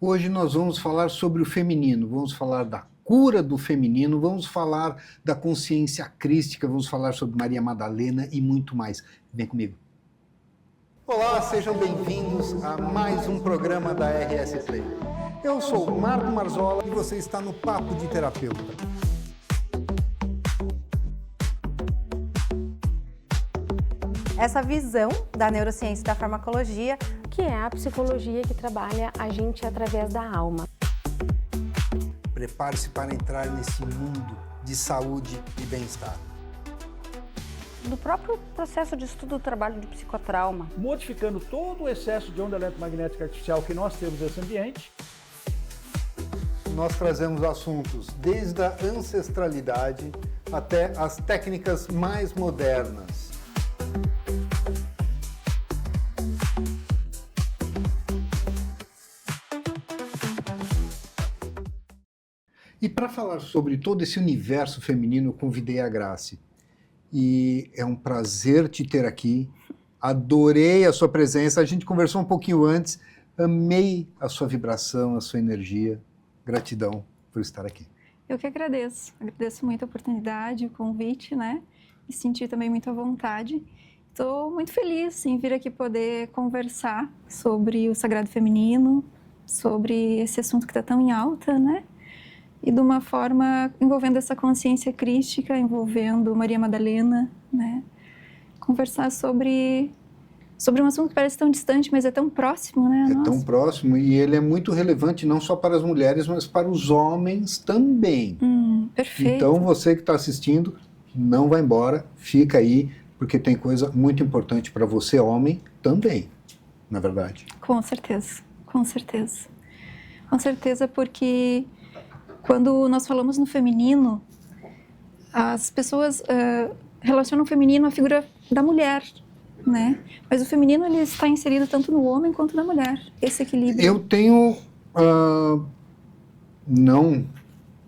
Hoje nós vamos falar sobre o feminino, vamos falar da cura do feminino, vamos falar da consciência crística, vamos falar sobre Maria Madalena e muito mais. Vem comigo. Olá, sejam bem-vindos a mais um programa da RS Play. Eu sou o Marco Marzola e você está no Papo de Terapeuta. Essa visão da neurociência e da farmacologia, que é a psicologia que trabalha a gente através da alma. Prepare-se para entrar nesse mundo de saúde e bem-estar. do próprio processo de estudo do trabalho de psicotrauma. Modificando todo o excesso de onda eletromagnética artificial que nós temos nesse ambiente. Nós trazemos assuntos desde a ancestralidade até as técnicas mais modernas. E para falar sobre todo esse universo feminino, eu convidei a Grace. E é um prazer te ter aqui. Adorei a sua presença. A gente conversou um pouquinho antes. Amei a sua vibração, a sua energia. Gratidão por estar aqui. Eu que agradeço. Agradeço muito a oportunidade, o convite, né? Me senti também muito à vontade. Estou muito feliz em vir aqui poder conversar sobre o sagrado feminino, sobre esse assunto que está tão em alta, né? E de uma forma envolvendo essa consciência crística, envolvendo Maria Madalena, né? Conversar sobre um assunto que parece tão distante, mas é tão próximo, né? É tão próximo e ele é muito relevante não só para as mulheres, mas para os homens também. Perfeito. Então você que está assistindo, não vai embora, fica aí, porque tem coisa muito importante para você, homem, também, na verdade. Com certeza, com certeza. Com certeza, porque quando nós falamos no feminino, as pessoas relacionam o feminino à figura da mulher, né? Mas o feminino ele está inserido tanto no homem quanto na mulher, esse equilíbrio. Eu tenho, não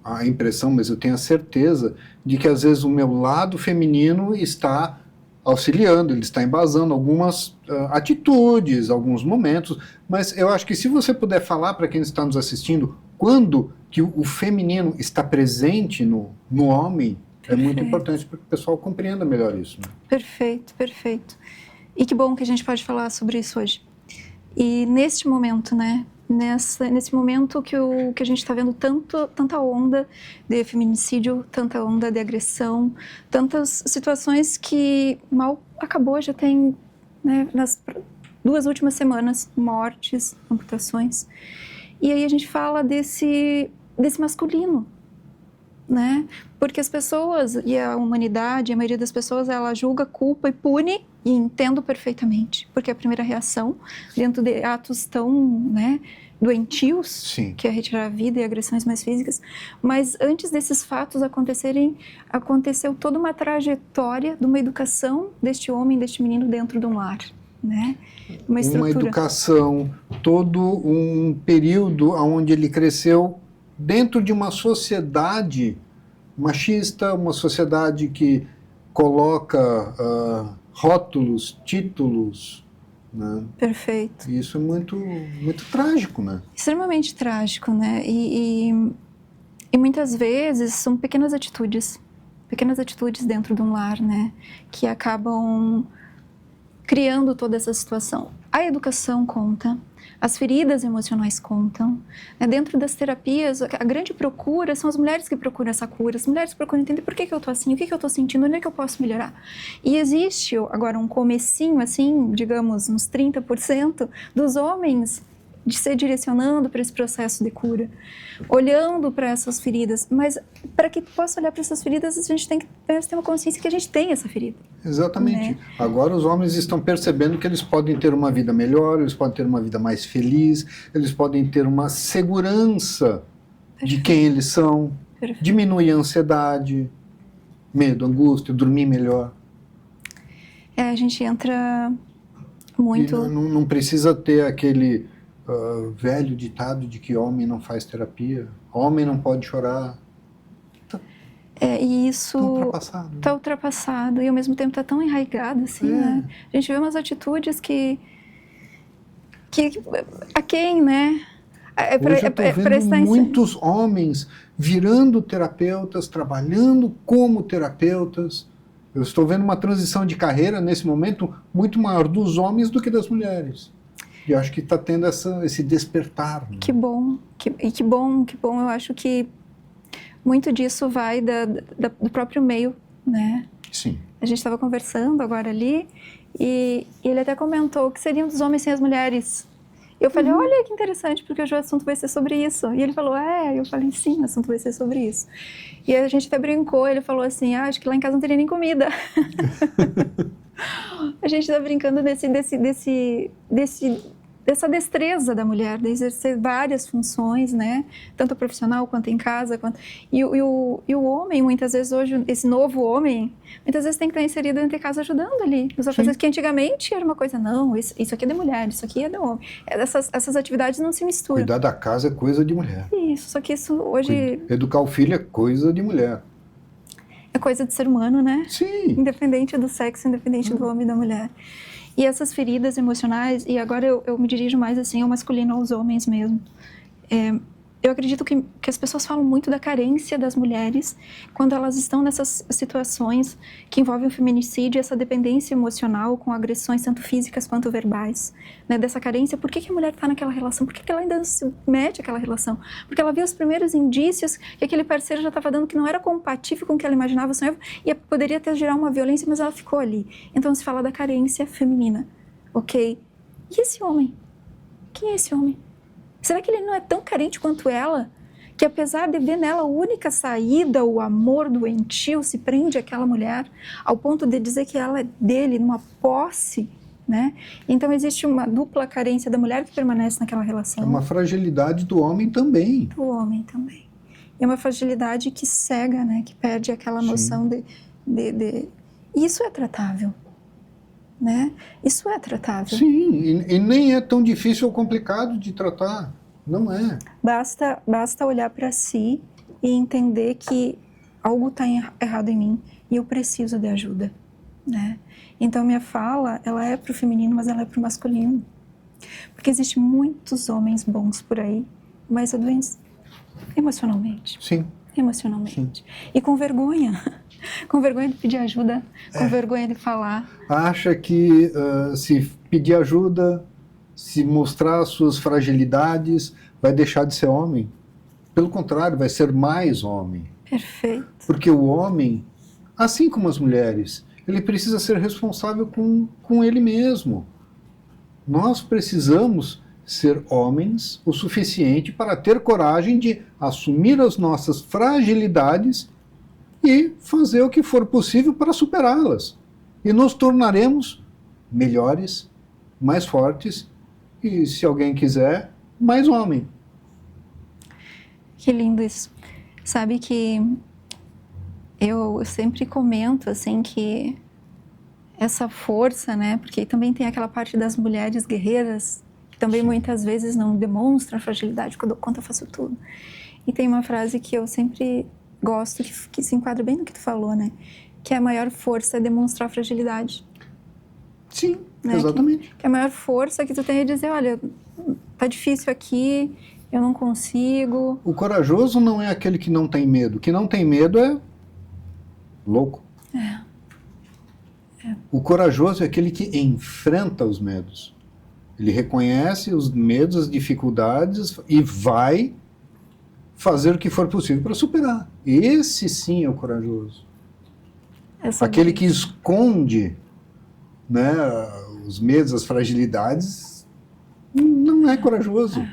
a impressão, mas eu tenho a certeza de que às vezes o meu lado feminino está auxiliando, ele está embasando algumas atitudes, alguns momentos, mas eu acho que se você puder falar para quem está nos assistindo, quando que o feminino está presente no homem, é muito importante para que o pessoal compreenda melhor isso. Né? Perfeito, perfeito. E que bom que a gente pode falar sobre isso hoje. E neste momento, né? Nesse momento que a gente está vendo tanta onda de feminicídio, tanta onda de agressão, tantas situações que mal acabou, já tem, né, nas 2 últimas semanas, mortes, amputações. E aí a gente fala desse masculino, né? Porque as pessoas e a humanidade, a maioria das pessoas, ela julga, culpa e pune, e entendo perfeitamente, porque a primeira reação, dentro de atos tão, né, doentios, Sim. que é retirar a vida e agressões mais físicas, mas antes desses fatos acontecerem, aconteceu toda uma trajetória de uma educação deste homem, deste menino dentro de um lar, né? Uma educação, todo um período onde ele cresceu dentro de uma sociedade machista, uma sociedade que coloca rótulos, títulos, né? Perfeito. E isso é muito, muito trágico, né? Extremamente trágico, né? E muitas vezes são pequenas atitudes dentro de um lar, né? Que acabam criando toda essa situação. A educação conta, as feridas emocionais contam. Né? Dentro das terapias, a grande procura são as mulheres que procuram essa cura, as mulheres que procuram entender por que eu estou assim, o que eu estou sentindo, onde é que eu posso melhorar. E existe agora um comecinho, assim, digamos, uns 30% dos homens de se direcionando para esse processo de cura, olhando para essas feridas, mas para que possa olhar para essas feridas, a gente tem que ter uma consciência que a gente tem essa ferida. Exatamente. Né? Agora os homens estão percebendo que eles podem ter uma vida melhor, eles podem ter uma vida mais feliz, eles podem ter uma segurança de quem eles são, diminuir a ansiedade, medo, angústia, dormir melhor. A gente entra muito... E não precisa ter aquele velho ditado de que homem não faz terapia, homem não pode chorar. E isso está ultrapassado e ao mesmo tempo está tão enraigado assim, né? A gente vê umas atitudes que a quem, né? Hoje eu estou vendo muitos homens virando terapeutas, trabalhando como terapeutas. Eu estou vendo uma transição de carreira nesse momento muito maior dos homens do que das mulheres. E acho que está tendo esse despertar. Né? Que bom, que bom. Eu acho que muito disso vai do próprio meio, né? Sim. A gente estava conversando agora ali e ele até comentou que seriam dos homens sem as mulheres. Eu falei, olha que interessante, porque hoje o assunto vai ser sobre isso. E ele falou, eu falei, sim, o assunto vai ser sobre isso. E a gente até brincou, ele falou assim, acho que lá em casa não teria nem comida. A gente está brincando dessa destreza da mulher, de exercer várias funções, né? Tanto profissional quanto em casa. E o homem, muitas vezes hoje, esse novo homem, muitas vezes tem que estar inserido dentro de casa ajudando ali. Nos coisas que antigamente era uma coisa, não, isso aqui é de mulher, isso aqui é de homem. Essas atividades não se misturam. Cuidar da casa é coisa de mulher. Isso, só que isso hoje... Educar o filho é coisa de mulher. É coisa de ser humano, né? Sim. Independente do sexo, independente do homem e da mulher. E essas feridas emocionais, e agora eu me dirijo mais assim ao masculino, aos homens mesmo. Eu acredito que as pessoas falam muito da carência das mulheres quando elas estão nessas situações que envolvem o feminicídio, essa dependência emocional com agressões tanto físicas quanto verbais, né? Dessa carência, por que a mulher está naquela relação? Por que ela ainda se mete àquela relação? Porque ela viu os primeiros indícios que aquele parceiro já estava dando que não era compatível com o que ela imaginava, sonhava, e poderia até gerar uma violência, mas ela ficou ali. Então se fala da carência feminina, ok? E esse homem? Quem é esse homem? Será que ele não é tão carente quanto ela? Que apesar de ver nela a única saída, o amor doentio se prende àquela mulher, ao ponto de dizer que ela é dele, numa posse, né? Então existe uma dupla carência da mulher que permanece naquela relação. É uma fragilidade do homem também. Do homem também. É uma fragilidade que cega, né? Que perde aquela noção de... E isso é tratável. Né? Isso é tratável. Sim, e nem é tão difícil ou complicado de tratar, não é. Basta olhar para si e entender que algo está errado em mim e eu preciso de ajuda, né? Então minha fala, ela é para o feminino, mas ela é para o masculino, porque existem muitos homens bons por aí, mas doentes emocionalmente. Sim. Emocionalmente. Sim. E com vergonha de pedir ajuda, com vergonha de falar. Acha que se pedir ajuda, se mostrar suas fragilidades, vai deixar de ser homem? Pelo contrário, vai ser mais homem. Perfeito. Porque o homem, assim como as mulheres, ele precisa ser responsável com ele mesmo. Nós precisamos ser homens o suficiente para ter coragem de assumir as nossas fragilidades e fazer o que for possível para superá-las. E nos tornaremos melhores, mais fortes e, se alguém quiser, mais homem. Que lindo isso. Sabe que eu sempre comento assim que essa força, né? Porque também tem aquela parte das mulheres guerreiras que também muitas vezes não demonstram fragilidade quando eu faço tudo. E tem uma frase que eu sempre gosto, que se enquadra bem no que tu falou, né? Que a maior força é demonstrar fragilidade. Sim, né? Exatamente. Que a maior força que tu tem é dizer, olha, tá difícil aqui, eu não consigo. O corajoso não é aquele que não tem medo. O que não tem medo é louco. O corajoso é aquele que enfrenta os medos. Ele reconhece os medos, as dificuldades e vai fazer o que for possível para superar. Esse sim é o corajoso. Aquele que esconde, né, os medos, as fragilidades, não é corajoso.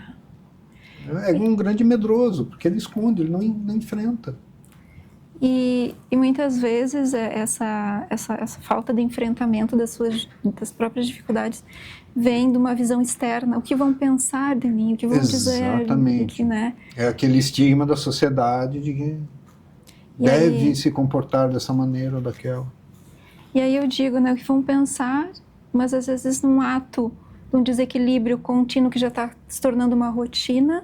É um grande medroso, porque ele esconde, ele não enfrenta. E muitas vezes essa falta de enfrentamento das próprias dificuldades vem de uma visão externa. O que vão pensar de mim, o que vão dizer. Exatamente. Né? É aquele estigma da sociedade de que deve se comportar dessa maneira ou daquela. E aí eu digo, né, o que vão pensar, mas às vezes num ato de um desequilíbrio contínuo que já está se tornando uma rotina,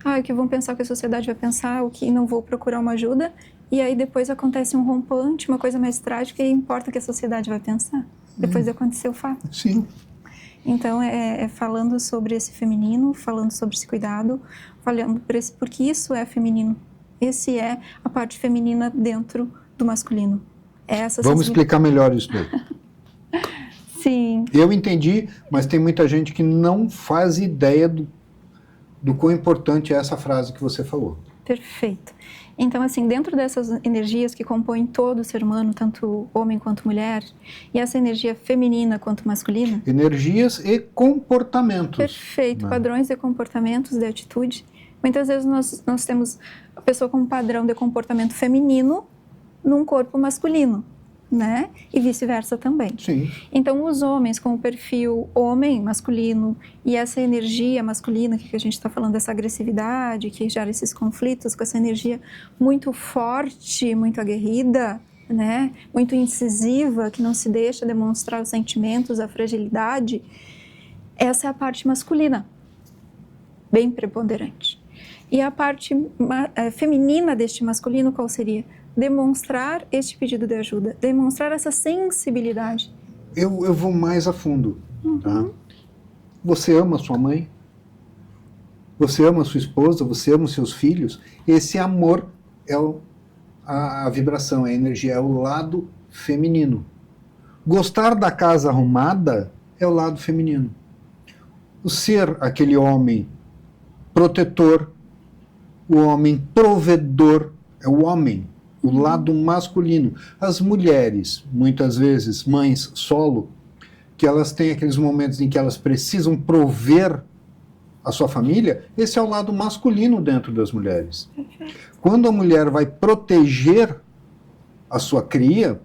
o que vão pensar, o que a sociedade vai pensar, o que não vou procurar uma ajuda, e aí depois acontece um rompante, uma coisa mais trágica, e importa o que a sociedade vai pensar, depois de acontecer o fato. Sim. Então, falando sobre esse feminino, falando sobre esse cuidado, falando porque isso é feminino. Esse é a parte feminina dentro do masculino. Vamos explicar melhor isso daí. Sim. Eu entendi, mas tem muita gente que não faz ideia do quão importante é essa frase que você falou. Perfeito. Então, assim, dentro dessas energias que compõem todo o ser humano, tanto homem quanto mulher, e essa energia feminina quanto masculina... Energias e comportamentos. Perfeito. Né? Padrões de comportamentos, de atitude. Muitas vezes nós temos a pessoa com um padrão de comportamento feminino num corpo masculino, né? E vice-versa também. Sim. Então, os homens com o perfil homem, masculino, e essa energia masculina, que a gente está falando dessa agressividade, que gera esses conflitos, com essa energia muito forte, muito aguerrida, né? Muito incisiva, que não se deixa demonstrar os sentimentos, a fragilidade, essa é a parte masculina, bem preponderante. E a parte feminina deste masculino, qual seria? Demonstrar este pedido de ajuda, demonstrar essa sensibilidade. Eu vou mais a fundo. Tá? Você ama sua mãe? Você ama sua esposa? Você ama os seus filhos? Esse amor é a vibração, é a energia, é o lado feminino. Gostar da casa arrumada é o lado feminino. O ser aquele homem protetor, o homem provedor, é o homem, o lado masculino. As mulheres, muitas vezes, mães solo, que elas têm aqueles momentos em que elas precisam prover a sua família, esse é o lado masculino dentro das mulheres. Quando a mulher vai proteger a sua cria,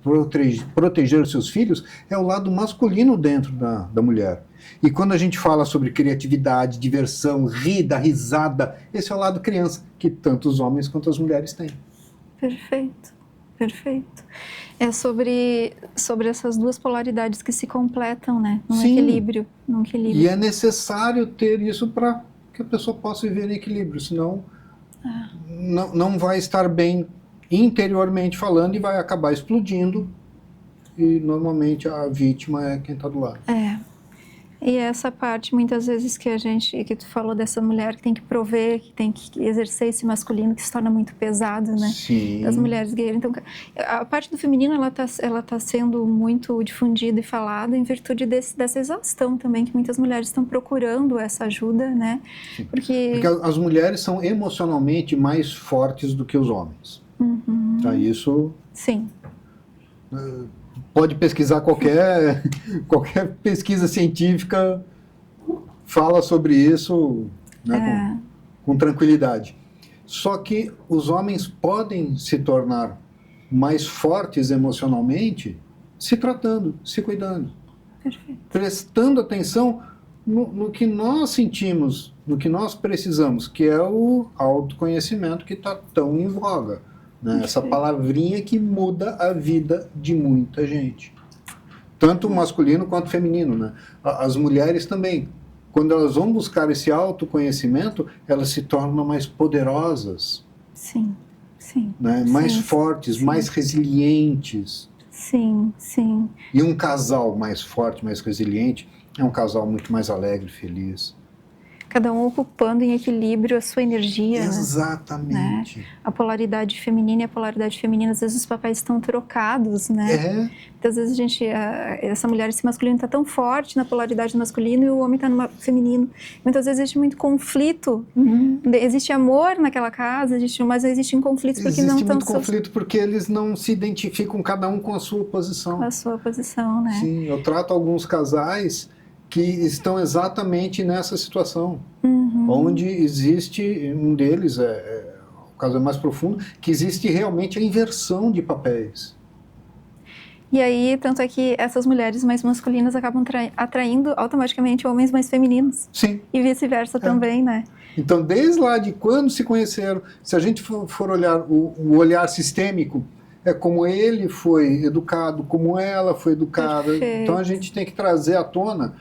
proteger os seus filhos, é o lado masculino dentro da mulher. E quando a gente fala sobre criatividade, diversão, dar risada, esse é o lado criança, que tanto os homens quanto as mulheres têm. Perfeito, perfeito. É sobre essas duas polaridades que se completam, né? Num equilíbrio. E é necessário ter isso para que a pessoa possa viver em equilíbrio, senão não vai estar bem interiormente falando e vai acabar explodindo, e normalmente a vítima é quem está do lado. E essa parte, muitas vezes, que tu falou dessa mulher que tem que prover, que tem que exercer esse masculino, que se torna muito pesado, né? Sim. Das mulheres guerreiras. Então, a parte do feminino, ela tá sendo muito difundida e falada em virtude dessa exaustão também, que muitas mulheres estão procurando essa ajuda, né? Porque as mulheres são emocionalmente mais fortes do que os homens. Tá, isso... Sim. Pode pesquisar qualquer pesquisa científica, fala sobre isso, né, com tranquilidade. Só que os homens podem se tornar mais fortes emocionalmente se tratando, se cuidando. Perfeito. Prestando atenção no que nós sentimos, no que nós precisamos, que é o autoconhecimento que está tão em voga. Né? Essa palavrinha que muda a vida de muita gente. Tanto masculino quanto feminino. Né? As mulheres também. Quando elas vão buscar esse autoconhecimento, elas se tornam mais poderosas. Sim, sim. Né? Mais fortes, mais resilientes. Sim, sim. E um casal mais forte, mais resiliente, é um casal muito mais alegre, feliz. Cada um ocupando em equilíbrio a sua energia. Exatamente. Né? A polaridade feminina e a polaridade feminina, às vezes os papéis estão trocados, né? Muitas vezes essa mulher, esse masculino está tão forte na polaridade masculina e o homem está no feminino. Muitas vezes existe muito conflito. Existe amor naquela casa, mas existem conflitos porque não estão... Existe muito conflito porque eles não se identificam cada um com a sua posição. Com a sua posição, né? Sim, eu trato alguns casais que estão exatamente nessa situação, onde existe, um deles, o caso é mais profundo, que existe realmente a inversão de papéis. E aí, tanto é que essas mulheres mais masculinas acabam atraindo automaticamente homens mais femininos. Sim. E vice-versa também, né? Então, desde lá de quando se conheceram, se a gente for olhar o olhar sistêmico, é como ele foi educado, como ela foi educada. Perfeito. Então, a gente tem que trazer à tona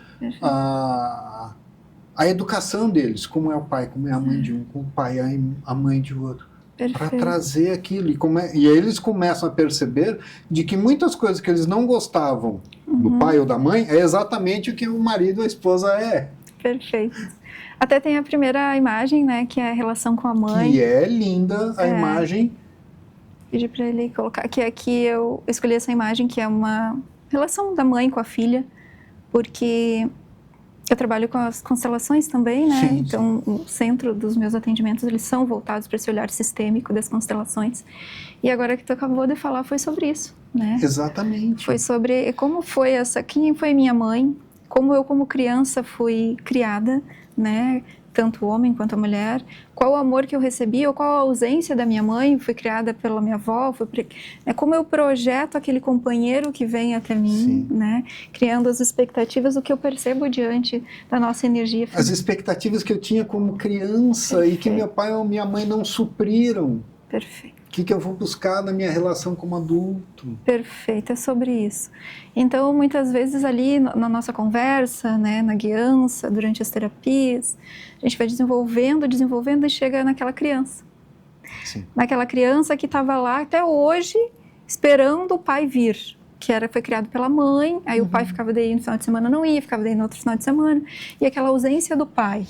a educação deles, como é o pai, como é a mãe de um, como o pai é a mãe de outro. Para trazer aquilo. E aí eles começam a perceber de que muitas coisas que eles não gostavam do pai ou da mãe, é exatamente o que o marido ou a esposa é. Perfeito. Até tem a primeira imagem, né, que é a relação com a mãe. Que é linda a imagem. Pedi para ele colocar, que aqui eu escolhi essa imagem, que é uma relação da mãe com a filha, porque eu trabalho com as constelações também, né? Sim, então, o centro dos meus atendimentos, eles são voltados para esse olhar sistêmico das constelações. E agora que tu acabou de falar, foi sobre isso, né? Exatamente. Foi sobre como foi quem foi minha mãe, como eu como criança fui criada, né? Tanto o homem quanto a mulher, qual o amor que eu recebi ou qual a ausência da minha mãe, fui criada pela minha avó, como eu projeto aquele companheiro que vem até mim, né? Criando as expectativas do que eu percebo diante da nossa energia. As expectativas que eu tinha como criança. Perfeito. E que meu pai ou minha mãe não supriram. Perfeito. O que eu vou buscar na minha relação como adulto? Perfeito, é sobre isso. Então, muitas vezes ali na nossa conversa, né, na guiança, durante as terapias, a gente vai desenvolvendo e chega naquela criança. Sim. Naquela criança que estava lá até hoje, esperando o pai vir, que foi criado pela mãe, aí o pai ficava daí no final de semana, não ia, ficava daí no outro final de semana, e aquela ausência do pai.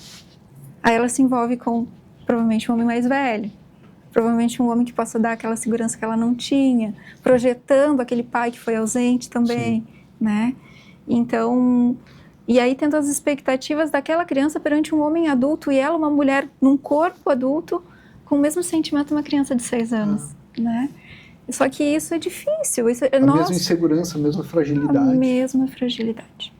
Aí ela se envolve com, provavelmente, um homem mais velho. Provavelmente um homem que possa dar aquela segurança que ela não tinha, projetando aquele pai que foi ausente também, né? Então, e aí tendo as expectativas daquela criança perante um homem adulto e ela, uma mulher num corpo adulto, com o mesmo sentimento de uma criança de 6 anos, né? Só que isso é difícil. A mesma insegurança, a mesma fragilidade. A mesma fragilidade.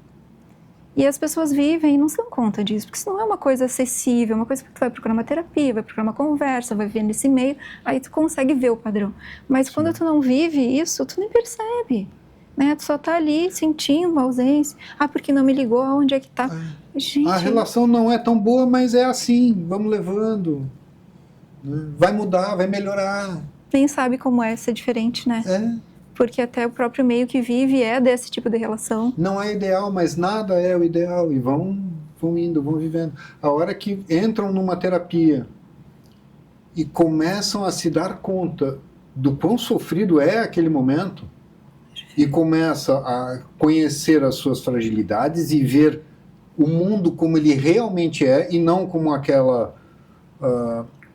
E as pessoas vivem e não se dão conta disso, porque isso não é uma coisa acessível, uma coisa que tu vai procurar uma terapia, vai procurar uma conversa, vai ver nesse meio, aí tu consegue ver o padrão. Mas quando tu não vive isso, tu nem percebe, né? Tu só tá ali sentindo uma ausência. Ah, porque não me ligou, onde é que tá? Gente, a relação não é tão boa, mas é assim, vamos levando. Vai mudar, vai melhorar. Nem sabe como é ser diferente, né? Porque até o próprio meio que vive é desse tipo de relação. Não é ideal, mas nada é o ideal. E vão indo, vão vivendo. A hora que entram numa terapia e começam a se dar conta do quão sofrido é aquele momento e começa a conhecer as suas fragilidades e ver o mundo como ele realmente é e não como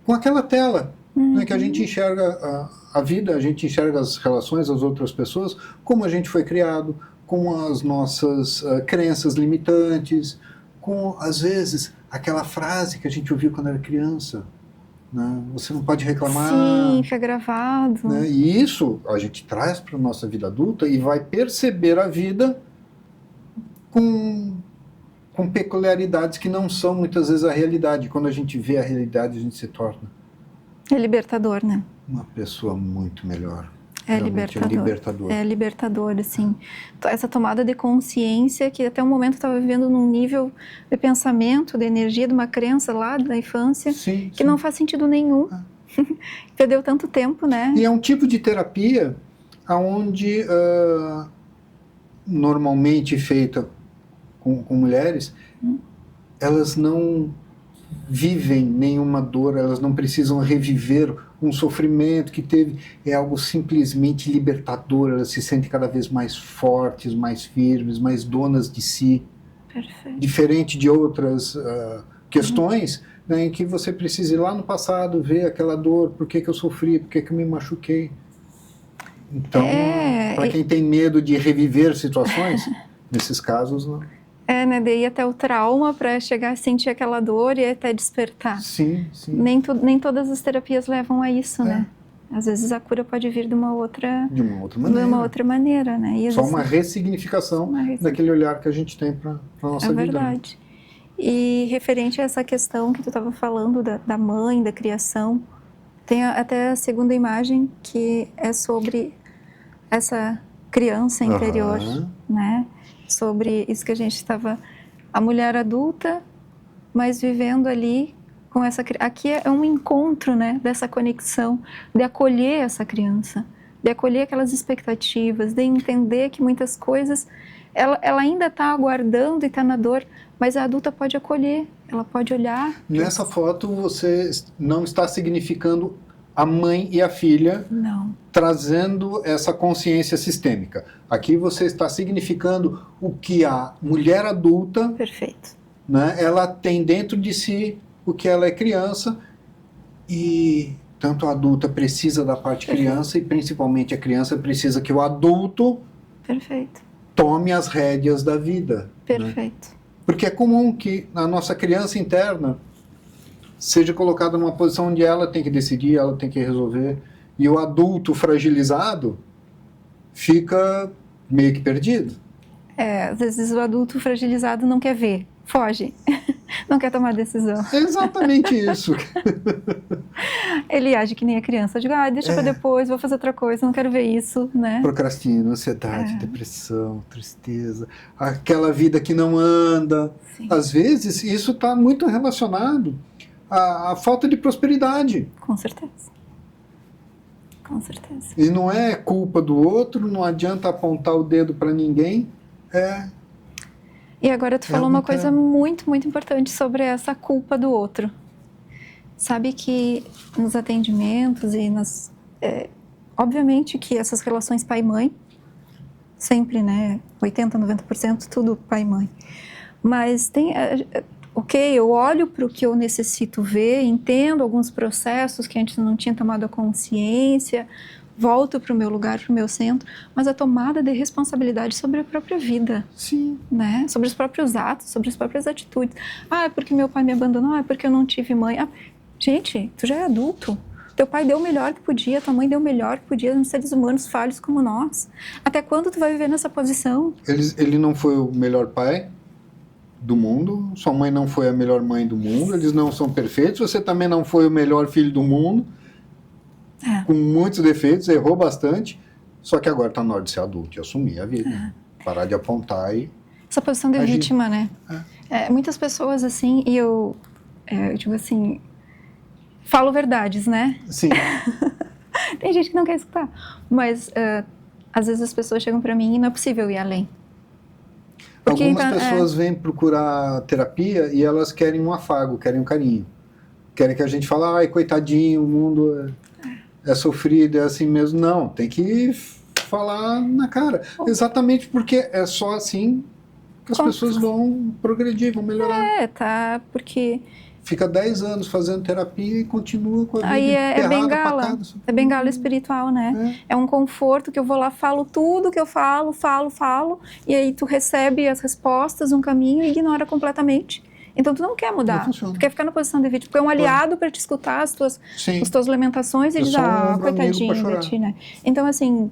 com aquela tela, né, que a gente enxerga a vida, a gente enxerga as relações, as outras pessoas, como a gente foi criado, com as nossas crenças limitantes, com, às vezes, aquela frase que a gente ouviu quando era criança, né? Você não pode reclamar. Sim, fica gravado. Né? E isso a gente traz para a nossa vida adulta e vai perceber a vida com peculiaridades que não são muitas vezes a realidade. Quando a gente vê a realidade, a gente se torna... É libertador, né? Uma pessoa muito melhor. É libertador. É libertador, assim. Essa tomada de consciência que até o momento estava vivendo num nível de pensamento, de energia, de uma crença lá da infância, que não faz sentido nenhum. Perdeu tanto tempo, né? E é um tipo de terapia onde, normalmente feita com mulheres, elas não vivem nenhuma dor, elas não precisam reviver um sofrimento que teve, é algo simplesmente libertador, elas se sentem cada vez mais fortes, mais firmes, mais donas de si. Perfeito. Diferente de outras questões, né, em que você precisa ir lá no passado, ver aquela dor, por que eu sofri, por que eu me machuquei. Então, para quem tem medo de reviver situações, nesses casos, não. Né, daí até o trauma para chegar a sentir aquela dor e até despertar. Sim. Nem todas as terapias levam a isso, né? Às vezes a cura pode vir de uma outra maneira, né? E só uma ressignificação daquele olhar que a gente tem para a nossa vida. É verdade. E referente a essa questão que tu estava falando da mãe, da criação, tem até a segunda imagem que é sobre essa criança interior, né? Sobre isso que a gente estava... A mulher adulta, mas vivendo ali com essa... Aqui é um encontro, né? Dessa conexão, de acolher essa criança, de acolher aquelas expectativas, de entender que muitas coisas... Ela ainda está aguardando e está na dor, mas a adulta pode acolher, ela pode olhar. Nessa foto você não está significando a mãe e a filha, Não. trazendo essa consciência sistêmica. Aqui você está significando o que a mulher adulta, Perfeito. né, ela tem dentro de si, o que ela é criança, e tanto a adulta precisa da parte criança, e principalmente a criança precisa que o adulto Perfeito. tome as rédeas da vida. Né? Perfeito. Porque é comum que a nossa criança interna seja colocada numa posição onde ela tem que decidir, ela tem que resolver, e o adulto fragilizado fica meio que perdido. Às vezes o adulto fragilizado não quer ver, foge, não quer tomar decisão. É exatamente isso. Ele age que nem a criança, digo, deixa pra depois, vou fazer outra coisa, não quero ver isso, né? Procrastina, ansiedade, depressão, tristeza, aquela vida que não anda. Sim. Às vezes, isso está muito relacionado à falta de prosperidade. Com certeza. Com certeza. E não é culpa do outro, não adianta apontar o dedo para ninguém. E agora tu falou uma coisa muito, muito importante sobre essa culpa do outro. Sabe que nos atendimentos e obviamente que essas relações pai e mãe, sempre, né, 80%, 90% tudo pai e mãe. Mas tem, eu olho para o que eu necessito ver, entendo alguns processos que antes não tinha tomado a consciência, volto para o meu lugar, para o meu centro, mas a tomada de responsabilidade sobre a própria vida. Sim. Né? Sobre os próprios atos, sobre as próprias atitudes. É porque meu pai me abandonou, é porque eu não tive mãe. Gente, tu já é adulto. Teu pai deu o melhor que podia, tua mãe deu o melhor que podia, nos seres humanos falhos como nós. Até quando tu vai viver nessa posição? Ele não foi o melhor pai do mundo, sua mãe não foi a melhor mãe do mundo, eles não são perfeitos, você também não foi o melhor filho do mundo, com muitos defeitos, errou bastante, só que agora está na hora de ser adulto e assumir a vida. Parar de apontar e... Essa posição de vítima, né? Muitas pessoas, assim, e eu digo assim, falo verdades, né? Sim. Tem gente que não quer escutar, mas às vezes as pessoas chegam para mim e não é possível ir além. Porque, algumas pessoas vêm procurar terapia e elas querem um afago, querem um carinho. Querem que a gente fale, ai, coitadinho, o mundo é sofrido, é assim mesmo. Não, tem que falar na cara. Exatamente porque é só assim que as pessoas vão progredir, vão melhorar. Porque... Fica 10 anos fazendo terapia e continua com a vida aí enterrada, bengala, patada, é bengala espiritual, né? É um conforto que eu vou lá, falo tudo que eu falo, e aí tu recebe as respostas, um caminho e ignora completamente. Então tu não quer mudar, tu quer ficar na posição de vítima, porque é um aliado para te escutar as tuas lamentações e dizer, coitadinho de ti, né? Então assim,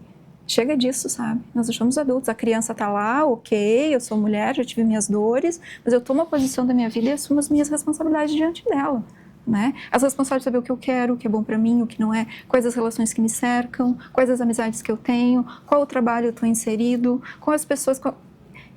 chega disso, sabe? Nós somos adultos, a criança tá lá, ok, eu sou mulher, já tive minhas dores, mas eu tomo a posição da minha vida e assumo as minhas responsabilidades diante dela, né? As responsabilidades de saber o que eu quero, o que é bom pra mim, o que não é, quais as relações que me cercam, quais as amizades que eu tenho, qual o trabalho eu tô inserido, quais as pessoas...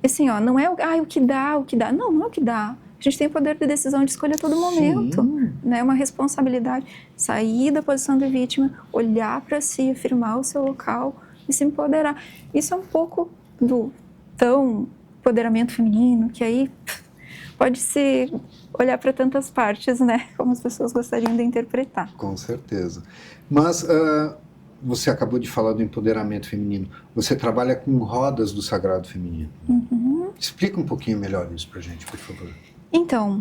Assim, não é o que dá, Não, não é o que dá. A gente tem o poder de decisão de escolha a todo momento, né? É uma responsabilidade. Sair da posição de vítima, olhar para si, afirmar o seu local e se empoderar. Isso é um pouco do tão empoderamento feminino, que aí pode se olhar para tantas partes, né? Como as pessoas gostariam de interpretar. Com certeza. Mas você acabou de falar do empoderamento feminino. Você trabalha com rodas do sagrado feminino. Explica um pouquinho melhor isso pra gente, por favor. Então,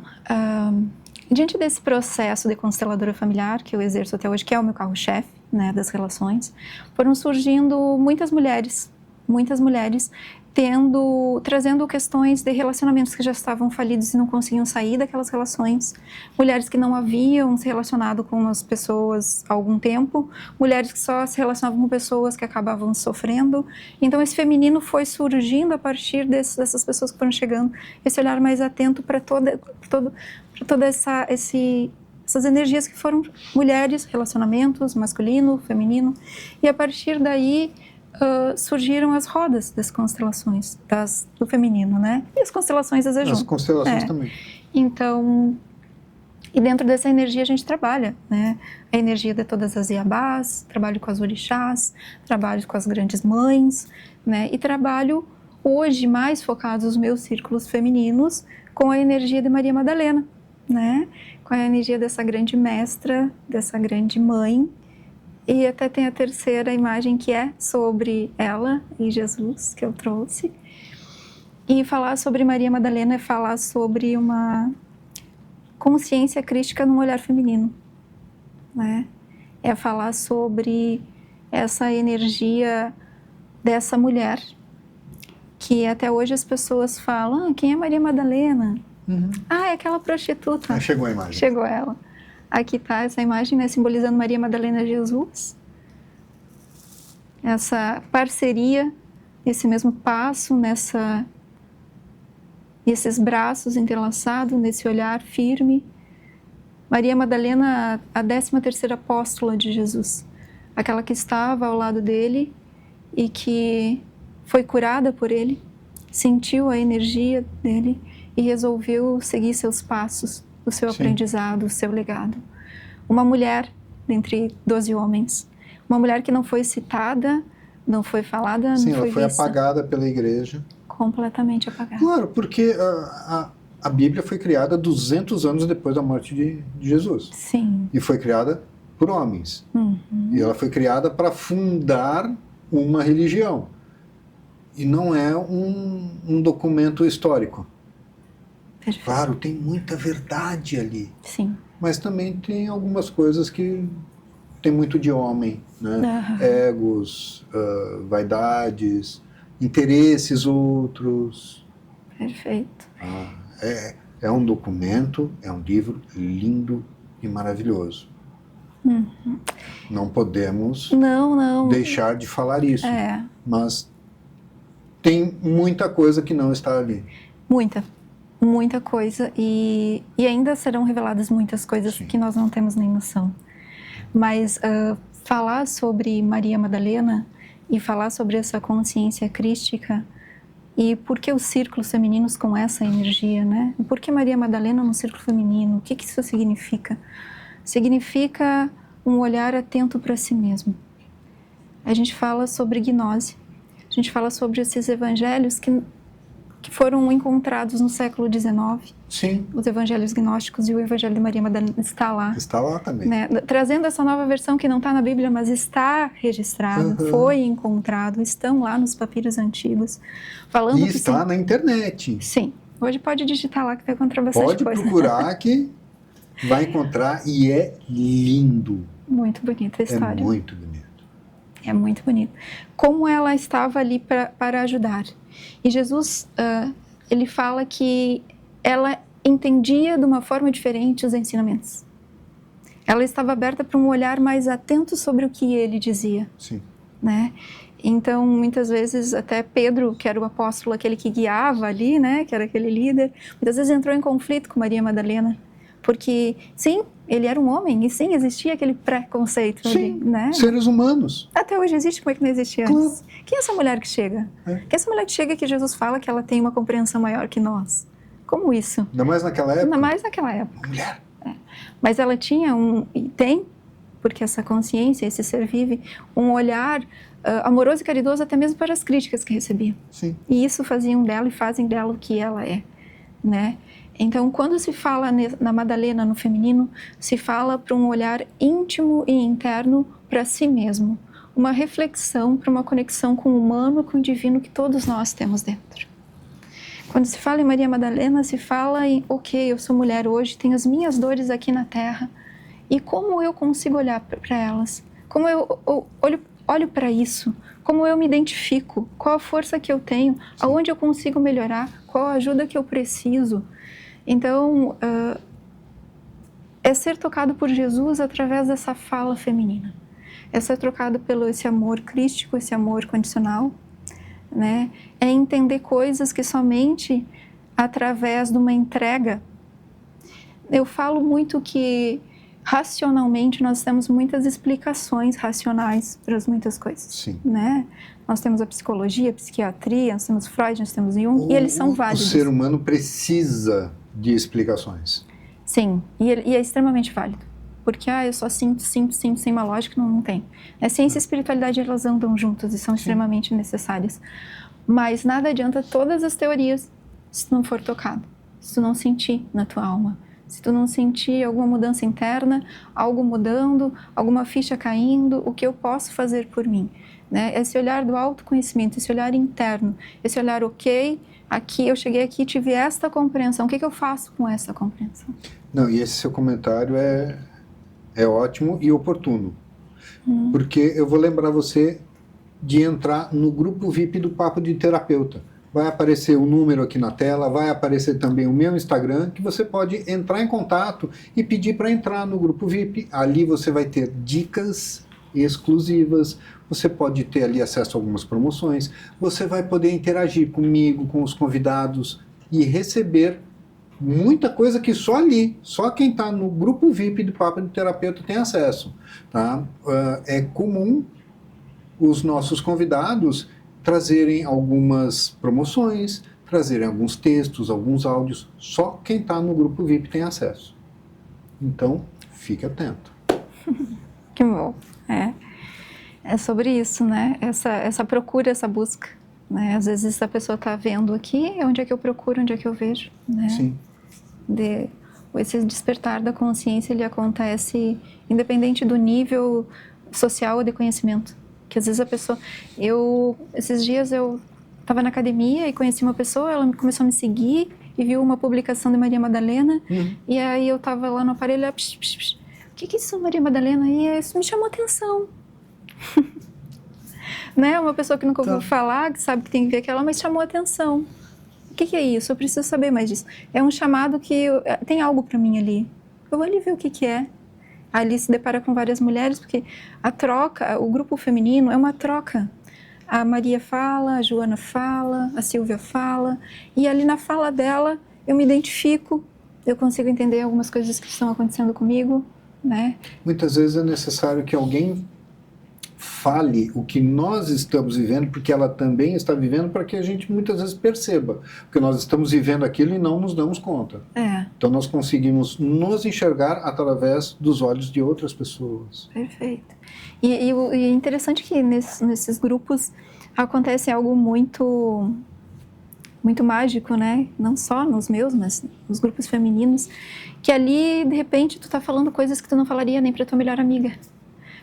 diante desse processo de consteladora familiar que eu exerço até hoje, que é o meu carro-chefe, né, das relações, foram surgindo muitas mulheres trazendo questões de relacionamentos que já estavam falidos e não conseguiam sair daquelas relações, mulheres que não haviam se relacionado com as pessoas há algum tempo, mulheres que só se relacionavam com pessoas que acabavam sofrendo. Então esse feminino foi surgindo a partir dessas pessoas que foram chegando, esse olhar mais atento para toda essas energias que foram mulheres, relacionamentos, masculino, feminino, e a partir daí surgiram as rodas das constelações do feminino, né? E as constelações às vezes as constelações também. Então, e dentro dessa energia a gente trabalha, né? A energia de todas as Iabás, trabalho com as orixás, trabalho com as grandes mães, né? E trabalho hoje mais focado nos meus círculos femininos com a energia de Maria Madalena, né? Com a energia dessa grande mestra, dessa grande mãe, E até tem a terceira imagem que é sobre ela e Jesus, que eu trouxe. E falar sobre Maria Madalena é falar sobre uma consciência crística num olhar feminino, né? É falar sobre essa energia dessa mulher, que até hoje as pessoas falam, quem é Maria Madalena? É aquela prostituta. Chegou a imagem. Chegou ela. Aqui está essa imagem, né, simbolizando Maria Madalena e Jesus. Essa parceria, esse mesmo passo, nesses braços entrelaçados, nesse olhar firme. Maria Madalena, a 13ª apóstola de Jesus. Aquela que estava ao lado dele e que foi curada por ele, sentiu a energia dele e resolveu seguir seus passos, o seu aprendizado, o seu legado. Uma mulher dentre 12 homens. Uma mulher que não foi citada, não foi falada, Sim, não foi ela foi vista. apagada pela igreja. Completamente apagada. Claro, porque a Bíblia foi criada 200 anos depois da morte de Jesus. Sim. E foi criada por homens. E ela foi criada para fundar uma religião. E não é um documento histórico. Perfeito. Claro, tem muita verdade ali. Sim. Mas também tem algumas coisas que tem muito de homem, né? Aham. Egos, vaidades, interesses outros. Perfeito. É um documento, é um livro lindo e maravilhoso. Não podemos Não. deixar de falar isso. É, Mas tem muita coisa que não está ali. muita coisa. E ainda serão reveladas muitas coisas Sim. que nós não temos nem noção. Mas falar sobre Maria Madalena e falar sobre essa consciência crística e por que os círculos femininos com essa energia, né? Por que Maria Madalena no círculo feminino? O que isso significa? Significa um olhar atento para si mesmo. A gente fala sobre gnose. A gente fala sobre esses evangelhos que foram encontrados no século XIX. Sim, Os evangelhos gnósticos e o evangelho de Maria Madalena está lá. está lá também. Né? Trazendo essa nova versão que não está na Bíblia, mas está registrado, foi encontrado, estão lá nos papiros antigos. Falando E que está na internet. Sim. Hoje pode digitar lá que vai encontrar bastante Pode coisa. procurar que vai encontrar e é lindo. Muito bonita a história. É muito bonito. É muito bonito. Como ela estava ali para ajudar. E Jesus, ele fala que ela entendia de uma forma diferente os ensinamentos. Ela estava aberta para um olhar mais atento sobre o que ele dizia. Sim. Né? Então, muitas vezes, até Pedro, que era o apóstolo, aquele que guiava ali, né, que era aquele líder, muitas vezes entrou em conflito com Maria Madalena. Porque, sim, ele era um homem e sim, existia aquele preconceito ali, né? Seres humanos. Até hoje existe, como é que não existia Claro. antes? Quem é essa mulher que chega? Quem é essa mulher que chega que Jesus fala que ela tem uma compreensão maior que nós? Como isso? Ainda mais naquela época. Ainda mais naquela época. Uma mulher. Mas ela tinha e tem, porque essa consciência, esse ser vive, um olhar amoroso e caridoso até mesmo para as críticas que recebia. Sim. E isso faziam dela e fazem dela o que ela é, né? Então, quando se fala na Madalena, no feminino, se fala para um olhar íntimo e interno para si mesmo. Uma reflexão para uma conexão com o humano, com o divino que todos nós temos dentro. Quando se fala em Maria Madalena, se fala em, ok, eu sou mulher hoje, tenho as minhas dores aqui na Terra. E como eu consigo olhar para elas? Como eu olho para isso? Como eu me identifico? Qual a força que eu tenho? Aonde eu consigo melhorar? Qual a ajuda que eu preciso? Então, é ser tocado por Jesus através dessa fala feminina. É ser trocado pelo esse amor crístico, esse amor condicional, né? É entender coisas que somente através de uma entrega. Eu falo muito que racionalmente nós temos muitas explicações racionais para muitas coisas. Sim. Né? Nós temos a psicologia, a psiquiatria, nós temos Freud, nós temos Jung, e eles são válidos. O ser humano precisa de explicações. Sim, e é extremamente válido. Porque, eu só sinto, sem uma lógica, não tem. Ciência e espiritualidade, elas andam juntas e são extremamente necessárias. Mas nada adianta todas as teorias se não for tocado, se tu não sentir na tua alma, se tu não sentir alguma mudança interna, algo mudando, alguma ficha caindo, o que eu posso fazer por mim? Né? Esse olhar do autoconhecimento, esse olhar interno, esse olhar, ok, aqui eu cheguei aqui e tive esta compreensão, o que eu faço com essa compreensão? Não, e esse seu comentário é ótimo e oportuno, porque eu vou lembrar você de entrar no grupo VIP do Papo de Terapeuta. Vai aparecer o número aqui na tela, vai aparecer também o meu Instagram, que você pode entrar em contato e pedir para entrar no grupo VIP. Ali você vai ter dicas exclusivas, você pode ter ali acesso a algumas promoções, você vai poder interagir comigo, com os convidados e receber muita coisa que só ali, só quem está no grupo VIP do Papo de Terapeuta tem acesso. Tá? É comum os nossos convidados trazerem algumas promoções, trazerem alguns textos, alguns áudios. Só quem está no grupo VIP tem acesso. Então, fique atento. Que bom. É sobre isso, né? Essa procura, essa busca. Né? Às vezes a pessoa está vendo aqui, onde é que eu procuro, onde é que eu vejo. Né? Sim. Esse despertar da consciência, ele acontece independente do nível social ou de conhecimento. Que às vezes a pessoa... Esses dias eu estava na academia e conheci uma pessoa, ela começou a me seguir e viu uma publicação de Maria Madalena. E aí eu estava lá no aparelho, ela, psh, psh, psh, o que é isso, Maria Madalena? E isso me chamou atenção. Né? Uma pessoa que nunca ouviu falar, que sabe que tem que ver aquela, mas chamou atenção. O que é isso? Eu preciso saber mais disso. É um chamado que tem algo para mim ali. Eu vou ali ver o que é. Ali se depara com várias mulheres, porque a troca, o grupo feminino é uma troca. A Maria fala, a Joana fala, a Silvia fala, e ali na fala dela eu me identifico, eu consigo entender algumas coisas que estão acontecendo comigo, né? Muitas vezes é necessário que alguém fale o que nós estamos vivendo, porque ela também está vivendo, para que a gente muitas vezes perceba, porque nós estamos vivendo aquilo e não nos damos conta. Então nós conseguimos nos enxergar através dos olhos de outras pessoas. Perfeito. E é interessante que nesses grupos acontece algo muito, muito mágico, né? Não só nos meus, mas nos grupos femininos, que ali, de repente, tu tá falando coisas que tu não falaria nem para tua melhor amiga.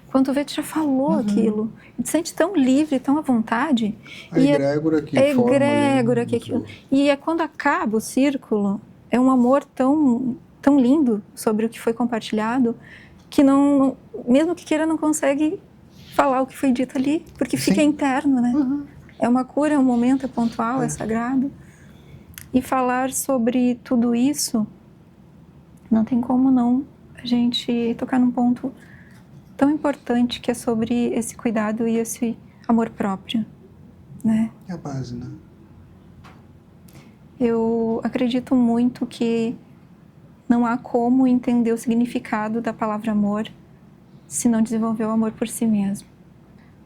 Quando tu vê, tu já falou aquilo. Tu te sente tão livre, tão à vontade. A egrégora que forma. A egrégora que aquilo. E é quando acaba o círculo, é um amor tão, tão lindo sobre o que foi compartilhado, que não, mesmo que queira, não consegue falar o que foi dito ali, porque fica interno, né? É uma cura, é um momento, é pontual, é sagrado. E falar sobre tudo isso, não tem como não a gente tocar num ponto tão importante, que é sobre esse cuidado e esse amor próprio, né? É a base, né? Eu acredito muito que não há como entender o significado da palavra amor se não desenvolver o amor por si mesmo.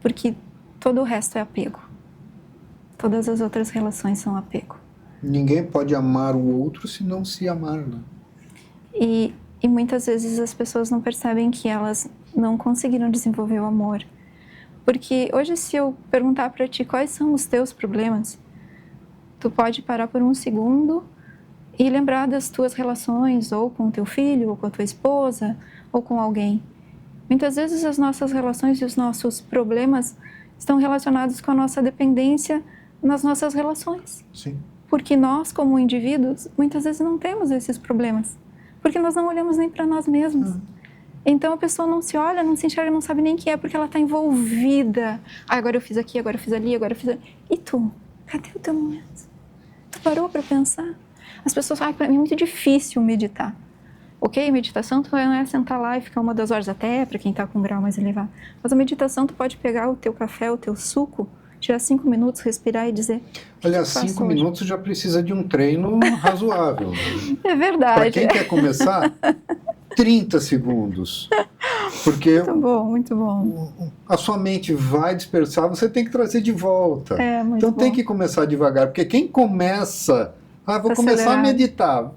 Porque todo o resto é apego. Todas as outras relações são apego. Ninguém pode amar o outro se não se amar, né? E muitas vezes as pessoas não percebem que elas não conseguiram desenvolver o amor. Porque hoje, se eu perguntar para ti quais são os teus problemas, tu pode parar por um segundo e lembrar das tuas relações, ou com o teu filho, ou com a tua esposa, ou com alguém. Muitas vezes as nossas relações e os nossos problemas estão relacionados com a nossa dependência nas nossas relações. Sim. Porque nós, como indivíduos, muitas vezes não temos esses problemas. Porque nós não olhamos nem para nós mesmos. Então a pessoa não se olha, não se enxerga, não sabe nem o que é, porque ela está envolvida. Agora eu fiz aqui, agora eu fiz ali, agora eu fiz ali. E tu? Cadê o teu momento? Tu parou para pensar? As pessoas falam, para mim é muito difícil meditar. Ok, meditação tu não é sentar lá e ficar 1, 2 horas até, para quem está com um grau mais elevado. Mas a meditação tu pode pegar o teu café, o teu suco, tirar 5 minutos, respirar e dizer... Olha, 5 minutos já precisa de um treino razoável. Né? É verdade. Para quem quer começar, 30 segundos. Porque muito bom, muito bom. A sua mente vai dispersar, você tem que trazer de volta. Então tem que começar devagar, porque quem começa... vou começar a meditar.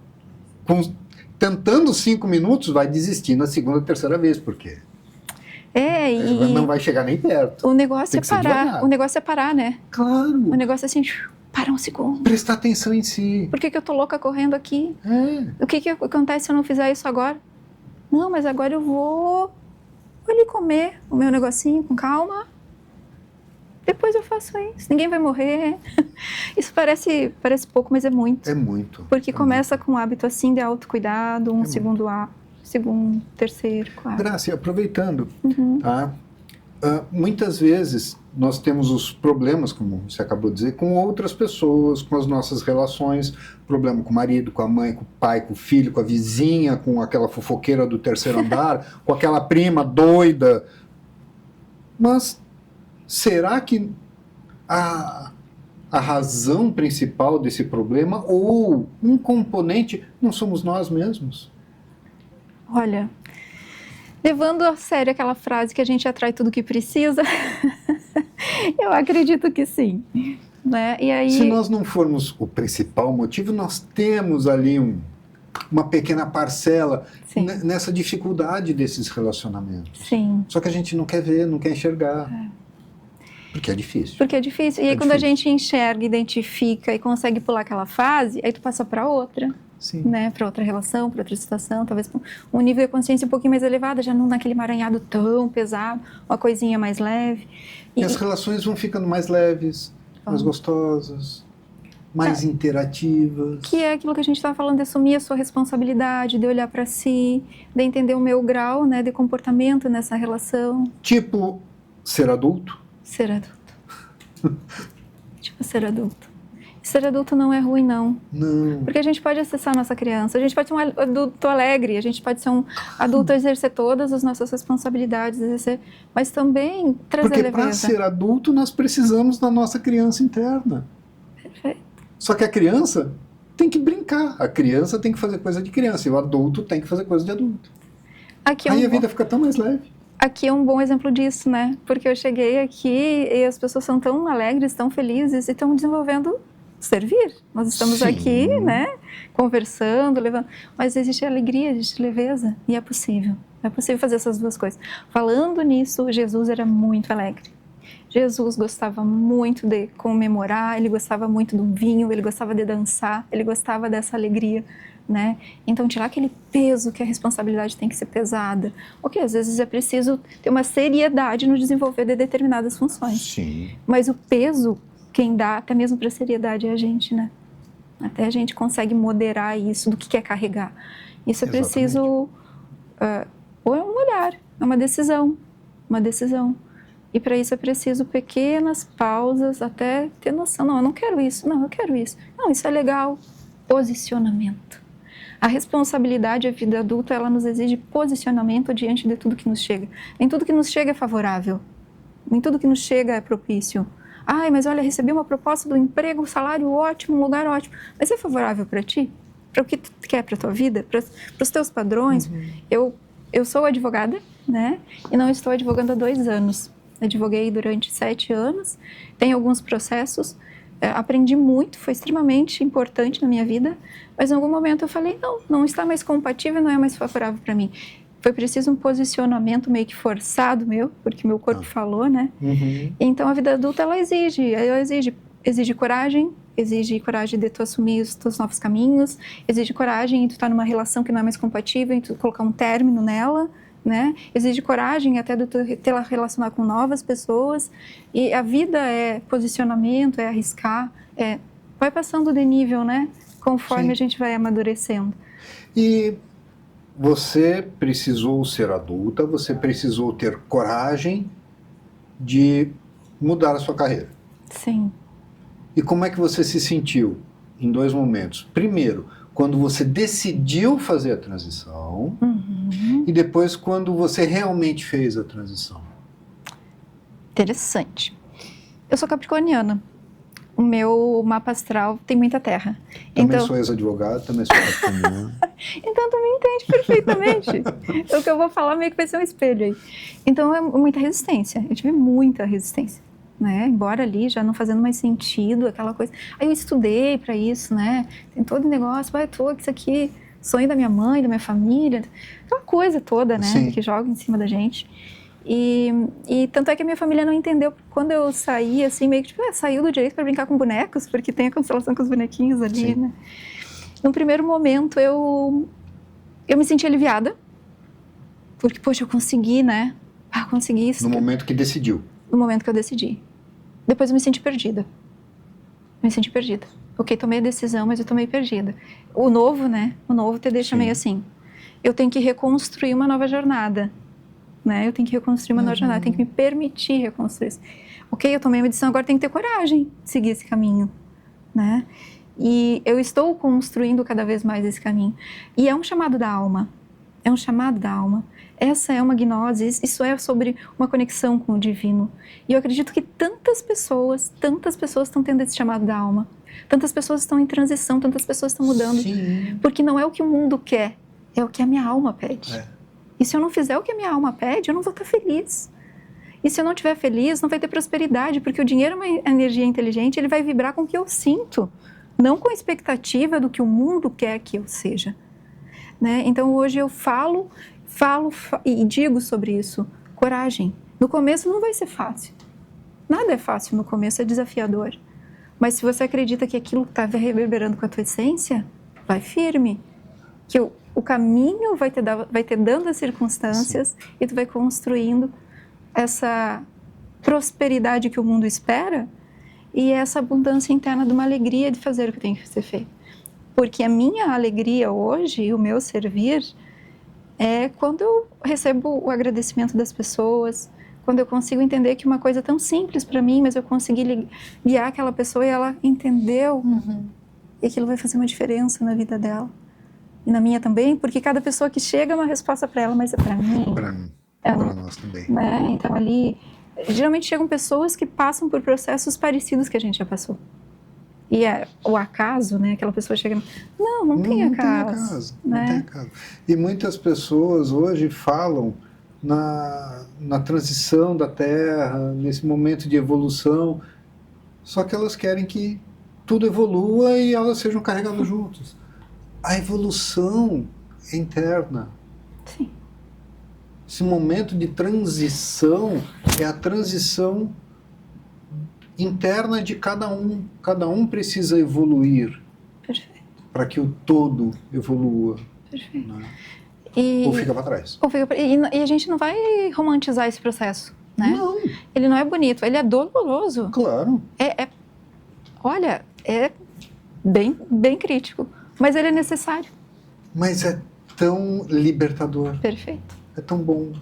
Tentando 5 minutos, vai desistir na segunda, terceira vez, porque... não vai chegar nem perto. O negócio é parar. O negócio é parar, né? Claro. O negócio é assim, Para um segundo. Prestar atenção em si. Por que eu tô louca correndo aqui? É. O que acontece se eu não fizer isso agora? Não, mas agora eu vou ali comer o meu negocinho com calma. Depois eu faço isso. Ninguém vai morrer. Isso parece pouco, mas é muito. É muito. Porque é começa com um hábito assim de autocuidado, um segundo, terceiro, quarto. Graça, e aproveitando, Uhum. tá? Muitas vezes nós temos os problemas, como você acabou de dizer, com outras pessoas, com as nossas relações, problema com o marido, com a mãe, com o pai, com o filho, com a vizinha, com aquela fofoqueira do terceiro andar, com aquela prima doida. Mas será que a razão principal desse problema ou um componente não somos nós mesmos? Olha, levando a sério aquela frase que a gente atrai tudo que precisa, eu acredito que sim. Né? E aí... Se nós não formos o principal motivo, nós temos ali uma pequena parcela nessa dificuldade desses relacionamentos. Sim. Só que a gente não quer ver, não quer enxergar. Porque é difícil. Porque é difícil. E aí quando a gente enxerga, identifica e consegue pular aquela fase, aí tu passa para outra. Sim. Né, para outra relação, para outra situação, talvez um nível de consciência um pouquinho mais elevado, já não naquele emaranhado tão pesado, uma coisinha mais leve. E as relações vão ficando mais leves, mais gostosas, mais interativas. Que é aquilo que a gente estava falando, de assumir a sua responsabilidade, de olhar para si, de entender o meu grau, né, de comportamento nessa relação. Tipo, ser adulto. Ser adulto. Tipo, ser adulto. Ser adulto não é ruim, não. Não. Porque a gente pode acessar a nossa criança, a gente pode ser um adulto alegre, a gente pode ser um adulto a exercer todas as nossas responsabilidades, mas também trazer Porque leveza. para ser adulto nós precisamos da nossa criança interna. Perfeito. Só que a criança tem que brincar, a criança tem que fazer coisa de criança e o adulto tem que fazer coisa de adulto. Aí a vida fica tão mais leve. Aqui é um bom exemplo disso, né? Porque eu cheguei aqui e as pessoas são tão alegres, tão felizes e estão desenvolvendo servir. Nós estamos aqui, né, conversando, levando, mas existe alegria, existe leveza e é possível fazer essas duas coisas. Falando nisso, Jesus era muito alegre. Jesus gostava muito de comemorar, ele gostava muito do vinho, ele gostava de dançar, ele gostava dessa alegria, né? Então tirar aquele peso que a responsabilidade tem que ser pesada, ok, às vezes é preciso ter uma seriedade no desenvolver de determinadas funções. Sim. Mas o peso quem dá até mesmo para a seriedade é a gente, né? Até a gente consegue moderar isso do que é carregar. Isso é preciso, ou é um olhar, é uma decisão. E para isso é preciso pequenas pausas até ter noção. Não, eu não quero isso. Não, eu quero isso. Não, isso é legal. Posicionamento. A responsabilidade, a vida adulta, ela nos exige posicionamento diante de tudo que nos chega. Nem tudo que nos chega é favorável. Nem tudo que nos chega é propício. Ai, mas olha, recebi uma proposta do emprego, um salário ótimo, um lugar ótimo. Mas é favorável para ti? Para o que tu quer para a tua vida? Para os teus padrões? Eu sou advogada, né? E não estou advogando há 2 anos. Advoguei durante 7 anos. Tenho alguns processos. Aprendi muito, foi extremamente importante na minha vida. Mas em algum momento eu falei, não está mais compatível, não é mais favorável para mim. Foi preciso um posicionamento meio que forçado meu, porque meu corpo falou, né? Então a vida adulta, ela exige coragem, de tu assumir os teus novos caminhos, exige coragem em tu estar numa relação que não é mais compatível, em tu colocar um término nela, né? Exige coragem até de tu te relacionar com novas pessoas. E a vida é posicionamento, é arriscar, vai passando de nível, né? Conforme a gente vai amadurecendo. E você precisou ser adulta, você precisou ter coragem de mudar a sua carreira. Sim. E como é que você se sentiu em 2 momentos? Primeiro, quando você decidiu fazer a transição, e depois quando você realmente fez a transição. Interessante. Eu sou capricorniana. O meu mapa astral tem muita terra. Também sou ex-advogado, também sou capricorniana. Então tu me entende perfeitamente. O que eu vou falar meio que vai ser um espelho aí. Então é muita resistência. Eu tive muita resistência, né? Embora ali já não fazendo mais sentido, aquela coisa. Aí eu estudei para isso, né? Tem todo o negócio, isso aqui, sonho da minha mãe, da minha família, aquela coisa toda, né? Sim. Que joga em cima da gente. E tanto é que a minha família não entendeu quando eu saí, assim, meio que tipo, saiu do direito para brincar com bonecos, porque tem a constelação com os bonequinhos ali, Sim. né? Num primeiro momento eu me senti aliviada, porque, poxa, eu consegui, né? Consegui isso. No momento que decidiu. No momento que eu decidi. Depois eu me senti perdida. Ok, tomei a decisão, mas eu tomei perdida. O novo, né? O novo te deixa Sim. meio assim. Eu tenho que reconstruir uma nova jornada, né? Eu tenho que reconstruir uma nova jornada, eu tenho que me permitir reconstruir isso. Ok, eu tomei a decisão, agora tenho que ter coragem de seguir esse caminho, né? E eu estou construindo cada vez mais esse caminho. E é um chamado da alma. É um chamado da alma. Essa é uma gnose, isso é sobre uma conexão com o divino. E eu acredito que tantas pessoas estão tendo esse chamado da alma. Tantas pessoas estão em transição, tantas pessoas estão mudando. Sim. Porque não é o que o mundo quer, é o que a minha alma pede. É. E se eu não fizer o que a minha alma pede, eu não vou estar feliz. E se eu não estiver feliz, não vai ter prosperidade, porque o dinheiro é uma energia inteligente, ele vai vibrar com o que eu sinto, não com a expectativa do que o mundo quer que eu seja. Né? Então hoje eu falo e digo sobre isso. Coragem. No começo não vai ser fácil. Nada é fácil no começo, é desafiador. Mas se você acredita que aquilo está reverberando com a tua essência, vai firme. Que o caminho vai te dando as circunstâncias. Sim. E tu vai construindo essa prosperidade que o mundo espera e essa abundância interna de uma alegria de fazer o que tem que ser feito. Porque a minha alegria hoje e o meu servir é quando eu recebo o agradecimento das pessoas, quando eu consigo entender que uma coisa tão simples para mim, mas eu consegui guiar aquela pessoa e ela entendeu, e aquilo vai fazer uma diferença na vida dela. E na minha também, porque cada pessoa que chega é uma resposta para ela, mas é para mim. Para mim, para nós também. Né? Então ali, geralmente chegam pessoas que passam por processos parecidos que a gente já passou. E o acaso, né? Aquela pessoa chega... Não tem acaso. Né? Não tem acaso. E muitas pessoas hoje falam na transição da Terra, nesse momento de evolução, só que elas querem que tudo evolua e elas sejam carregadas juntas. A evolução é interna. Sim. Esse momento de transição é a transição interna de cada um. Cada um precisa evoluir. Perfeito. Para que o todo evolua. Perfeito. Né? E... Ou fica para trás. E a gente não vai romantizar esse processo, né? Não. Ele não é bonito, ele é doloroso. Claro. Olha, é bem crítico, mas ele é necessário. Mas é tão libertador. Perfeito. É tão bom.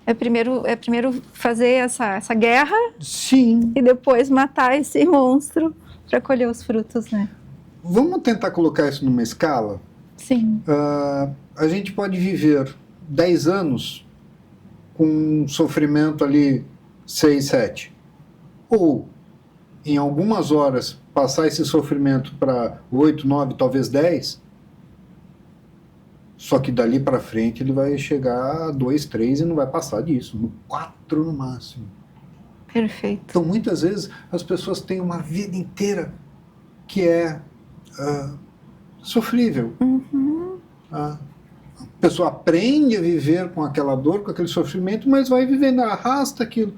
É primeiro fazer essa guerra. Sim. E depois matar esse monstro para colher os frutos, né? Vamos tentar colocar isso numa escala? Sim. A gente pode viver 10 anos com um sofrimento ali 6, 7. Ou, em algumas horas, passar esse sofrimento para 8, 9, talvez 10. Só que dali para frente ele vai chegar a 2, 3 e não vai passar disso. No 4 no máximo. Perfeito. Então, muitas vezes, as pessoas têm uma vida inteira que é sofrível. A pessoa aprende a viver com aquela dor, com aquele sofrimento, mas vai vivendo, arrasta aquilo,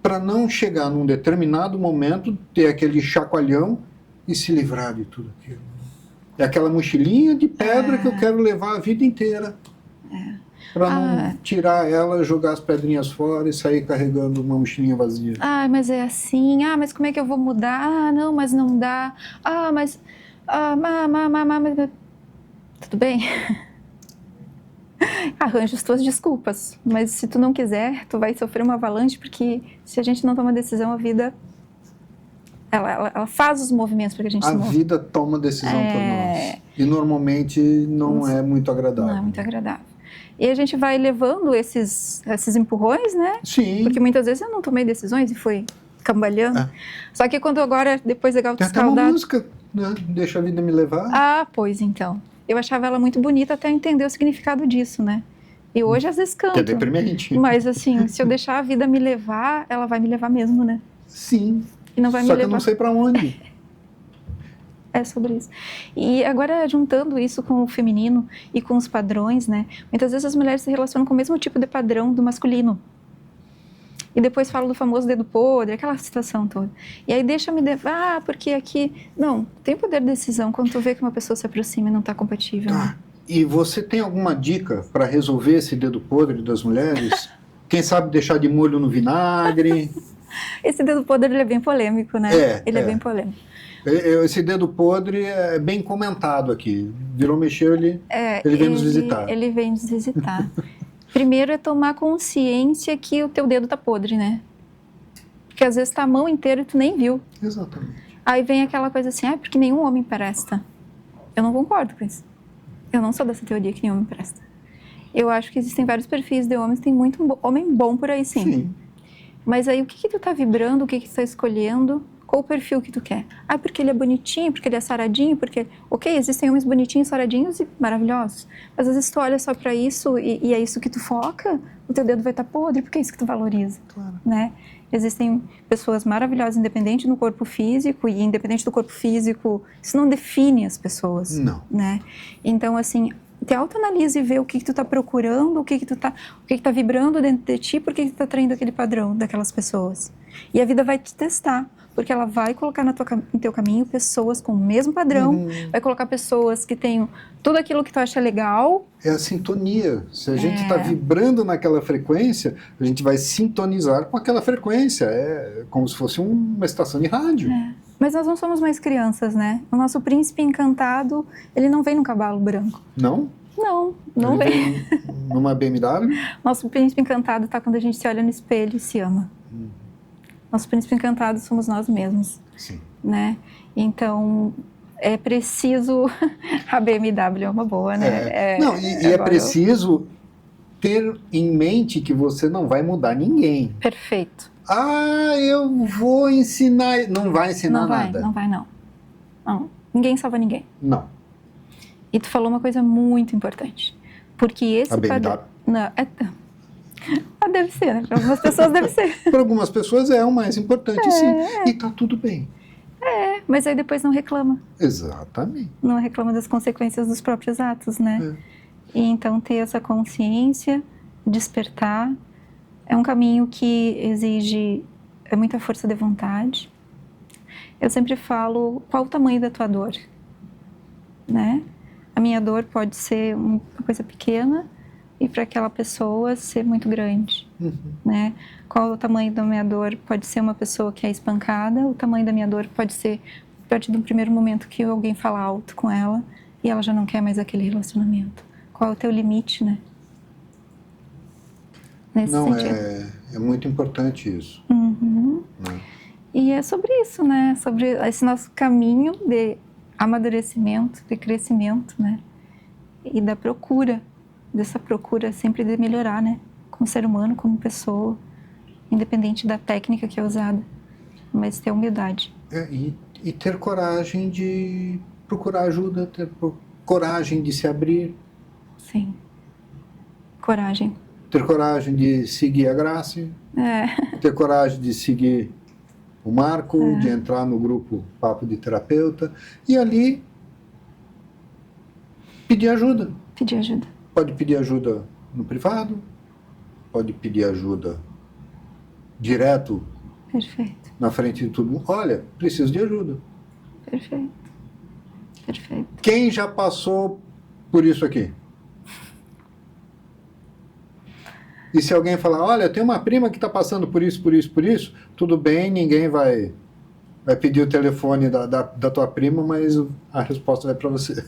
para não chegar num determinado momento, ter aquele chacoalhão e se livrar de tudo aquilo. É aquela mochilinha de pedra que eu quero levar a vida inteira. Para não tirar ela, jogar as pedrinhas fora e sair carregando uma mochilinha vazia. Mas é assim. Mas como é que eu vou mudar? Não, mas não dá. Mas... Tudo bem? Arranja as tuas desculpas. Mas se tu não quiser, tu vai sofrer uma avalanche, porque se a gente não toma decisão, a vida... Ela faz os movimentos para que a gente se mova. A vida toma decisão por nós. E normalmente não é muito agradável. Não é muito agradável. E a gente vai levando esses empurrões, né? Sim. Porque muitas vezes eu não tomei decisões e fui cambaleando. Só que quando agora, depois da Galta Escaldada... Tem até uma música, né? Deixa a vida me levar. Pois então. Eu achava ela muito bonita até entender o significado disso, né? E hoje às vezes canto. Que é deprimente. Mas assim, se eu deixar a vida me levar, ela vai me levar mesmo, né? Sim. E não vai me Só levar. que eu não sei para onde. É sobre isso. E agora, juntando isso com o feminino e com os padrões, né? Muitas vezes as mulheres se relacionam com o mesmo tipo de padrão do masculino. E depois falo do famoso dedo podre, aquela situação toda. E aí deixa-me levar, porque aqui... Não, tem poder de decisão quando tu vê que uma pessoa se aproxima e não está compatível. Tá. Né? E você tem alguma dica para resolver esse dedo podre das mulheres? Quem sabe deixar de molho no vinagre? Esse dedo podre, ele é bem polêmico, né? Ele é bem polêmico. Esse dedo podre é bem comentado aqui. Virou, mexeu, ele vem nos visitar. Ele vem nos visitar. Primeiro é tomar consciência que o teu dedo tá podre, né? Porque às vezes tá a mão inteira e tu nem viu. Exatamente. Aí vem aquela coisa assim, porque nenhum homem presta. Eu não concordo com isso. Eu não sou dessa teoria que nenhum homem presta. Eu acho que existem vários perfis de homens, tem muito homem bom por aí, sim. Mas aí o que tu tá vibrando, o que tu tá escolhendo, qual o perfil que tu quer? Porque ele é bonitinho, porque ele é saradinho, porque... Ok, existem homens bonitinhos, saradinhos e maravilhosos. Mas às vezes tu olha só pra isso e é isso que tu foca, o teu dedo vai estar podre, porque é isso que tu valoriza. Claro. Né? Existem pessoas maravilhosas, independente do corpo físico, e independente do corpo físico, isso não define as pessoas. Não. Né? Então, assim, te autoanalise e vê o que tu tá procurando, o que tá vibrando dentro de ti, por que tu tá atraindo aquele padrão daquelas pessoas. E a vida vai te testar, porque ela vai colocar no teu caminho pessoas com o mesmo padrão, vai colocar pessoas que tenham tudo aquilo que tu acha legal. É a sintonia. Se a gente está vibrando naquela frequência, a gente vai sintonizar com aquela frequência. É como se fosse uma estação de rádio. Mas nós não somos mais crianças, né? O nosso príncipe encantado, ele não vem num cavalo branco. Não? Não Ele vem. vem numa BMW? Nosso príncipe encantado tá quando a gente se olha no espelho e se ama. Nosso príncipe encantado somos nós mesmos. Sim. Né? Então, é preciso... A BMW é uma boa, né? É preciso ter em mente que você não vai mudar ninguém. Perfeito. Eu vou ensinar... Não vai ensinar nada. Não vai. Ninguém salva ninguém. Não. E tu falou uma coisa muito importante. Porque esse A BMW? padrão... Não, deve ser, né? Para algumas pessoas deve ser. Para algumas pessoas é o mais importante, sim. E tá tudo bem. Mas aí depois não reclama. Exatamente. Não reclama das consequências dos próprios atos, né? E então ter essa consciência, despertar, é um caminho que exige muita força de vontade. Eu sempre falo, qual o tamanho da tua dor? Né? A minha dor pode ser uma coisa pequena e para aquela pessoa ser muito grande. Né? Qual o tamanho da minha dor? Pode ser uma pessoa que é espancada, o tamanho da minha dor pode ser a partir do primeiro momento que alguém fala alto com ela e ela já não quer mais aquele relacionamento. Qual é o teu limite, né? Nesse sentido. É muito importante isso. Né? E é sobre isso, né? Sobre esse nosso caminho de amadurecimento, de crescimento, né? E da procura, dessa procura sempre de melhorar, né? Como ser humano, como pessoa, independente da técnica que é usada, mas ter humildade. E ter coragem de procurar ajuda, ter coragem de se abrir. Sim. Coragem. Ter coragem de seguir a Grace. Ter coragem de seguir o Marco, de entrar no grupo Papo de Terapeuta. E ali pedir ajuda. Pedir ajuda. Pode pedir ajuda no privado, pode pedir ajuda direto. Perfeito. Na frente de todo mundo. Olha, preciso de ajuda. Perfeito. Quem já passou por isso aqui? E se alguém falar, olha, tem uma prima que está passando por isso, tudo bem, ninguém vai pedir o telefone da tua prima, mas a resposta vai para você.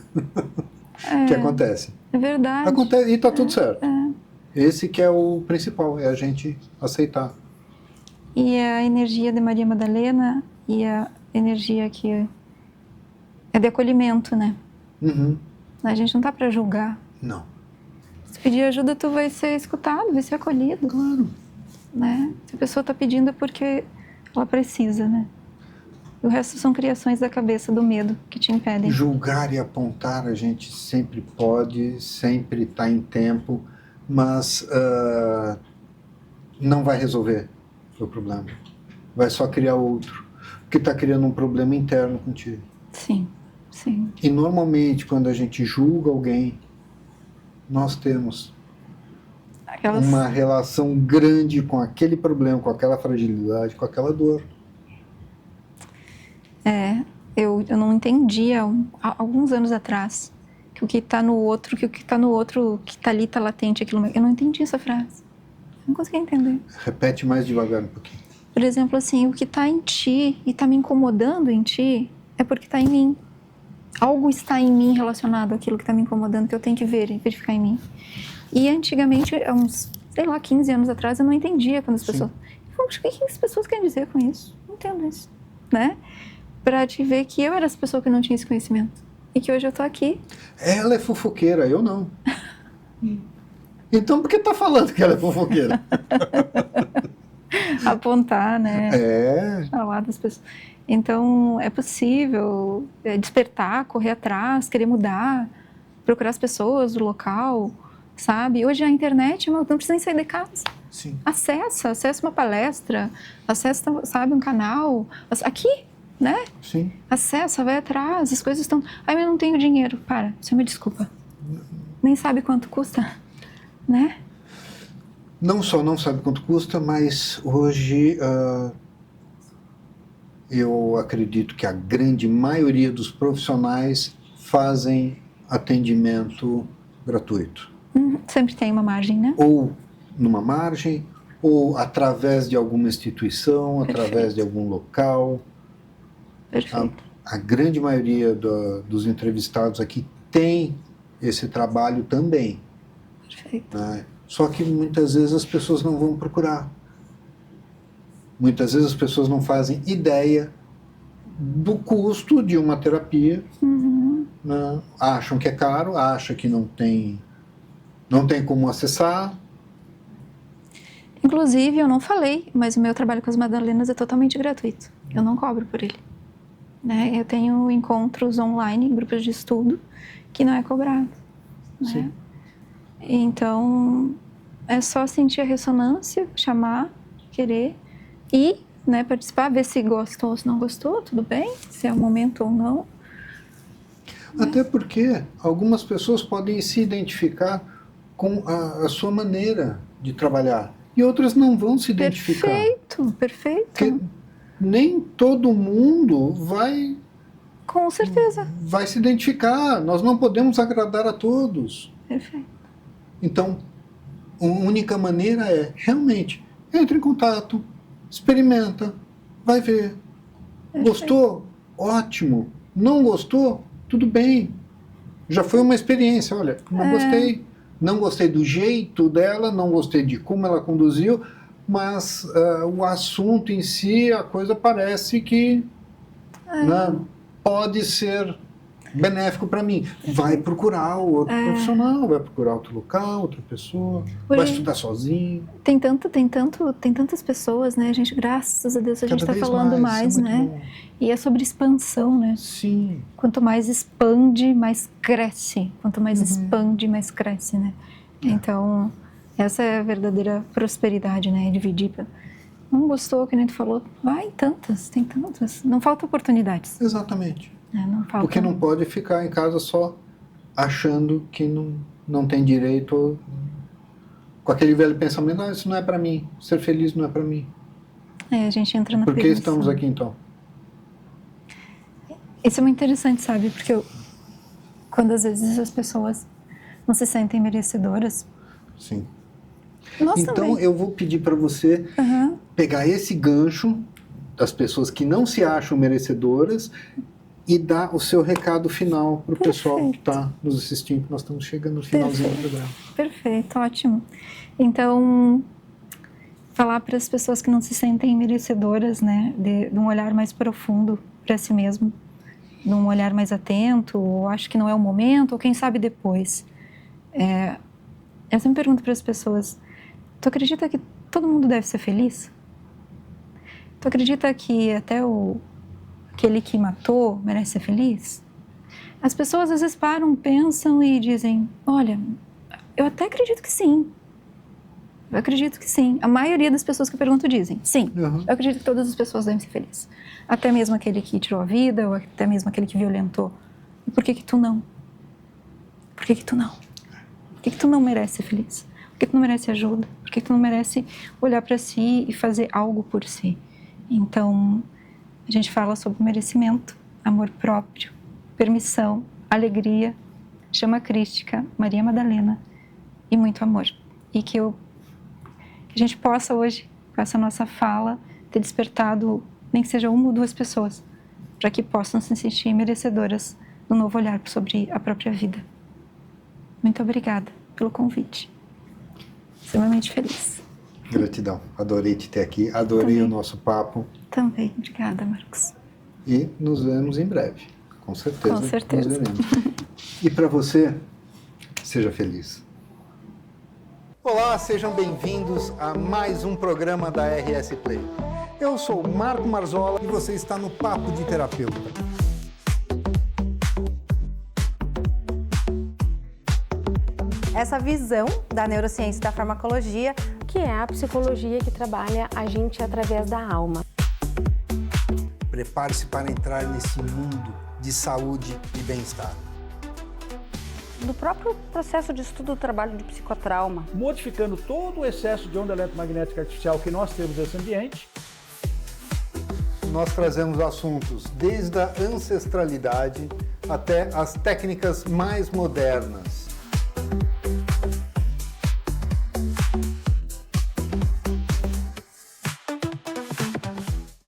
Que acontece. É verdade. Acontece, e está tudo certo. Esse que é o principal, é a gente aceitar. E a energia de Maria Madalena e a energia que é de acolhimento, né? A gente não tá para julgar. Não. Se pedir ajuda, tu vai ser escutado, vai ser acolhido. Claro. Né? Se a pessoa tá pedindo é porque ela precisa, né? E o resto são criações da cabeça, do medo que te impedem. Julgar e apontar a gente sempre pode, sempre está em tempo, mas não vai resolver o problema. Vai só criar outro, porque está criando um problema interno contigo. Sim. Sim. E normalmente, quando a gente julga alguém, nós temos Aquelas... uma relação grande com aquele problema, com aquela fragilidade, com aquela dor. Eu não entendia há alguns anos atrás que o que está no outro, que está ali, está latente, aquilo. Eu não entendi essa frase. Não conseguia entender. Repete mais devagar um pouquinho. Por exemplo, assim, o que está em ti e está me incomodando em ti é porque está em mim. Algo está em mim relacionado àquilo que está me incomodando, que eu tenho que ver e verificar em mim. E antigamente, há uns, 15 anos atrás, eu não entendia quando as pessoas... Poxa, o que as pessoas querem dizer com isso? Não entendo isso, né? Pra te ver que eu era essa pessoa que não tinha esse conhecimento. E que hoje eu tô aqui. Ela é fofoqueira, eu não. Então por que tá falando que ela é fofoqueira? Apontar, né? É. Falar das pessoas. Então, é possível despertar, correr atrás, querer mudar, procurar as pessoas do local, sabe? Hoje a internet, não precisa nem sair de casa. Sim. Acessa uma palestra, acessa, sabe, um canal, aqui, né? Sim. Acessa, vai atrás, as coisas estão... Ai, mas eu não tenho dinheiro. Para, você me desculpa. Nem sabe quanto custa, né? Não só não sabe quanto custa, mas hoje eu acredito que a grande maioria dos profissionais fazem atendimento gratuito. Sempre tem uma margem, né? Ou numa margem, ou através de alguma instituição, através de algum local. Perfeito. A grande maioria dos entrevistados aqui tem esse trabalho também. Perfeito. Né? Só que muitas vezes as pessoas não vão procurar. Muitas vezes as pessoas não fazem ideia do custo de uma terapia. Né? Acham que é caro, acham que não tem como acessar. Inclusive, eu não falei, mas o meu trabalho com as Madalenas é totalmente gratuito. Eu não cobro por ele. Né? Eu tenho encontros online, grupos de estudo, que não é cobrado. Né? Sim. Então, é só sentir a ressonância, chamar, querer e, né, participar, ver se gostou ou se não gostou, tudo bem, se é o momento ou não. Até porque algumas pessoas podem se identificar com a sua maneira de trabalhar e outras não vão se identificar. Perfeito. Porque nem todo mundo vai Com certeza. se identificar. Nós não podemos agradar a todos. Perfeito. Então, a única maneira é, realmente, entre em contato, experimenta, vai ver. Gostou? Ótimo. Não gostou? Tudo bem. Já foi uma experiência. Olha, não gostei. Não gostei do jeito dela, não gostei de como ela conduziu, mas o assunto em si, a coisa parece que né, pode ser benéfico para mim. Vai procurar outro profissional, vai procurar outro local, outra pessoa, vai estudar sozinho. Tem tantas pessoas, né, gente? Graças a Deus a gente está falando mais, né? Bom. E é sobre expansão, né? Sim. Quanto mais expande, mais cresce. Quanto mais expande, mais cresce, né? Então, essa é a verdadeira prosperidade, né? Dividir. Não gostou, que nem tu falou? Vai, tem tantas. Não falta oportunidades. Exatamente. Não falta. Porque não pode ficar em casa só achando que não tem direito, ou com aquele velho pensamento, isso não é para mim, ser feliz não é para mim. A gente entra na Por que prevenção. estamos aqui então? Isso é muito interessante, sabe? Porque quando às vezes as pessoas não se sentem merecedoras. Sim. Nós Então também. eu vou pedir para você pegar esse gancho das pessoas que não se acham merecedoras e dar o seu recado final para o pessoal que está nos assistindo, que nós estamos chegando no finalzinho do programa. Perfeito, ótimo. Então, falar para as pessoas que não se sentem merecedoras, né, de um olhar mais profundo para si mesmo, de um olhar mais atento, ou acho que não é o momento, ou quem sabe depois. Eu sempre pergunto para as pessoas, tu acredita que todo mundo deve ser feliz? Tu acredita que até aquele que matou merece ser feliz? As pessoas às vezes param, pensam e dizem, olha, eu até acredito que sim. Eu acredito que sim. A maioria das pessoas que eu pergunto dizem, sim, eu acredito que todas as pessoas devem ser felizes. Até mesmo aquele que tirou a vida, ou até mesmo aquele que violentou E por que que tu não? Por que que tu não? Por que que tu não merece ser feliz? Por que tu não merece ajuda? Por que tu não merece olhar para si e fazer algo por si? Então, a gente fala sobre merecimento, amor próprio, permissão, alegria, chama crística, Maria Madalena e muito amor. E que a gente possa hoje, com essa nossa fala, ter despertado nem que seja uma ou duas pessoas, para que possam se sentir merecedoras do novo olhar sobre a própria vida. Muito obrigada pelo convite. Extremamente feliz. Gratidão. Adorei te ter aqui. Adorei Também. o nosso papo. Também. Obrigada, Marcos. E nos vemos em breve. Com certeza. Com certeza. Nos veremos. E para você, seja feliz. Olá, sejam bem-vindos a mais um programa da RS Play. Eu sou o Marco Marzola e você está no Papo de Terapeuta. Essa visão da neurociência e da farmacologia, Que é a psicologia que trabalha a gente através da alma. Prepare-se para entrar nesse mundo de saúde e bem-estar. do próprio processo de estudo do trabalho de psicotrauma. Modificando todo o excesso de onda eletromagnética artificial que nós temos nesse ambiente. Nós trazemos assuntos desde a ancestralidade até as técnicas mais modernas.